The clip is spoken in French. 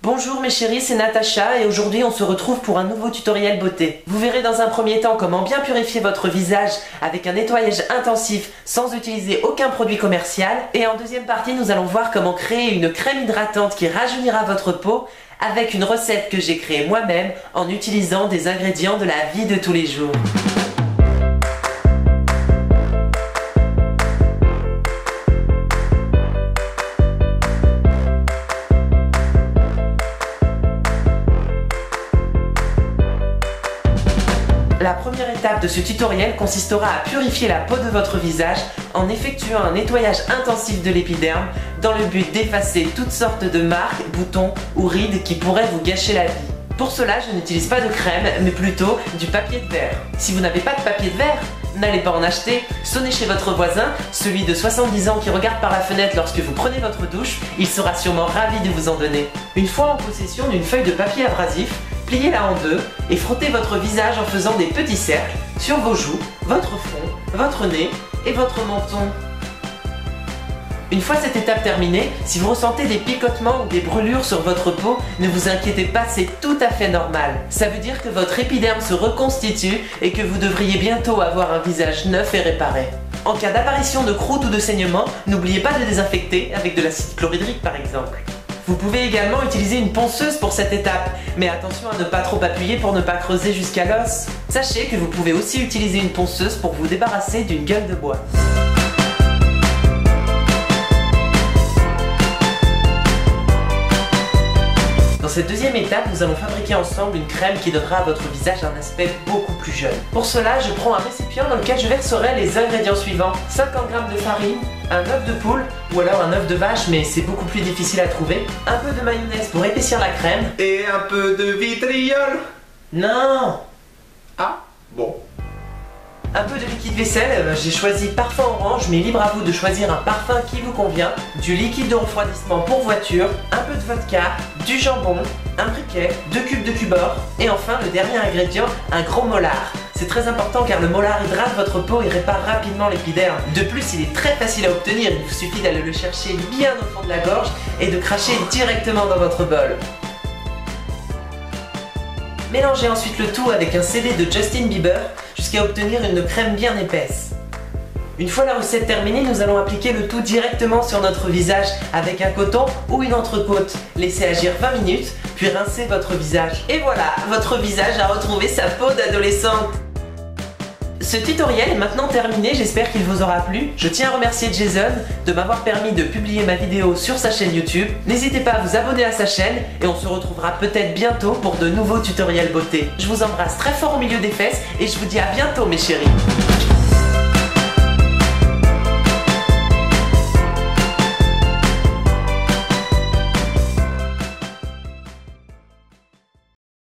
Bonjour mes chéris, c'est Natacha et aujourd'hui on se retrouve pour un nouveau tutoriel beauté. Vous verrez dans un premier temps comment bien purifier votre visage avec un nettoyage intensif sans utiliser aucun produit commercial. Et en deuxième partie, nous allons voir comment créer une crème hydratante qui rajeunira votre peau avec une recette que j'ai créée moi-même en utilisant des ingrédients de la vie de tous les jours. La première étape de ce tutoriel consistera à purifier la peau de votre visage en effectuant un nettoyage intensif de l'épiderme dans le but d'effacer toutes sortes de marques, boutons ou rides qui pourraient vous gâcher la vie. Pour cela, je n'utilise pas de crème, mais plutôt du papier de verre. Si vous n'avez pas de papier de verre, n'allez pas en acheter, sonnez chez votre voisin, celui de 70 ans qui regarde par la fenêtre lorsque vous prenez votre douche, il sera sûrement ravi de vous en donner. Une fois en possession d'une feuille de papier abrasif, pliez-la en deux et frottez votre visage en faisant des petits cercles sur vos joues, votre front, votre nez et votre menton. Une fois cette étape terminée, si vous ressentez des picotements ou des brûlures sur votre peau, ne vous inquiétez pas, c'est tout à fait normal. Ça veut dire que votre épiderme se reconstitue et que vous devriez bientôt avoir un visage neuf et réparé. En cas d'apparition de croûte ou de saignement, n'oubliez pas de désinfecter avec de l'acide chlorhydrique par exemple. Vous pouvez également utiliser une ponceuse pour cette étape, mais attention à ne pas trop appuyer pour ne pas creuser jusqu'à l'os. Sachez que vous pouvez aussi utiliser une ponceuse pour vous débarrasser d'une gueule de bois. Dans cette deuxième étape, nous allons fabriquer ensemble une crème qui donnera à votre visage un aspect beaucoup plus jeune. Pour cela, je prends un récipient dans lequel je verserai les ingrédients suivants. 50 g de farine, un œuf de poule ou alors un œuf de vache, mais c'est beaucoup plus difficile à trouver. Un peu de mayonnaise pour épaissir la crème. Et un peu de vitriol. Non! Ah, bon. Un peu de liquide vaisselle, j'ai choisi parfum orange, mais libre à vous de choisir un parfum qui vous convient. Du liquide de refroidissement pour voiture, un peu de vodka, du jambon, un briquet, 2 cubes de cubord et enfin le dernier ingrédient, un gros molar. C'est très important car le molar hydrate votre peau et répare rapidement l'épiderme. De plus, il est très facile à obtenir, il vous suffit d'aller le chercher bien au fond de la gorge et de cracher directement dans votre bol. Mélangez ensuite le tout avec un CD de Justin Bieber jusqu'à obtenir une crème bien épaisse. Une fois la recette terminée, nous allons appliquer le tout directement sur notre visage avec un coton ou une entrecôte. Laissez agir 20 minutes, puis rincez votre visage. Et voilà, votre visage a retrouvé sa peau d'adolescente. Ce tutoriel est maintenant terminé, j'espère qu'il vous aura plu. Je tiens à remercier Jason de m'avoir permis de publier ma vidéo sur sa chaîne YouTube. N'hésitez pas à vous abonner à sa chaîne et on se retrouvera peut-être bientôt pour de nouveaux tutoriels beauté. Je vous embrasse très fort au milieu des fesses et je vous dis à bientôt mes chéris.